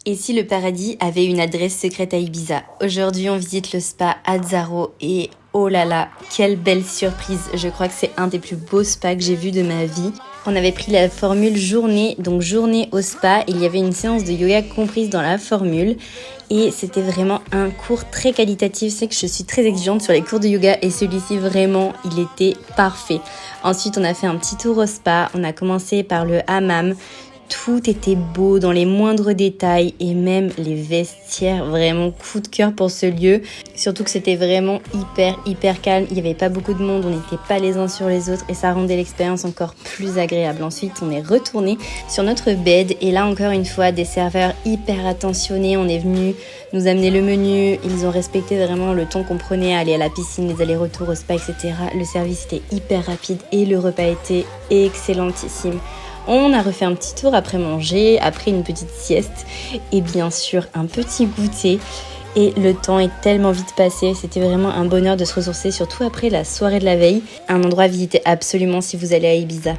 Et si le paradis avait une adresse secrète à Ibiza? Aujourd'hui, on visite le spa Azzaro et oh là là, quelle belle surprise. Je crois que c'est un des plus beaux spas que j'ai vu de ma vie. On avait pris la formule journée, donc journée au spa. Il y avait une séance de yoga comprise dans la formule. Et c'était vraiment un cours très qualitatif. C'est que je suis très exigeante sur les cours de yoga et celui-ci vraiment, il était parfait. Ensuite, on a fait un petit tour au spa. On a commencé par le hammam. Tout était beau dans les moindres détails et même les vestiaires, vraiment coup de cœur pour ce lieu. Surtout que c'était vraiment hyper calme, il n'y avait pas beaucoup de monde, on n'était pas les uns sur les autres et ça rendait l'expérience encore plus agréable. Ensuite, on est retourné sur notre bed et là encore une fois, des serveurs hyper attentionnés, on est venu nous amener le menu, ils ont respecté vraiment le temps qu'on prenait à aller à la piscine, les allers-retours au spa, etc. Le service était hyper rapide et le repas était excellentissime. On a refait un petit tour après manger, après une petite sieste et bien sûr un petit goûter. Et le temps est tellement vite passé, c'était vraiment un bonheur de se ressourcer, surtout après la soirée de la veille. Un endroit à visiter absolument si vous allez à Ibiza.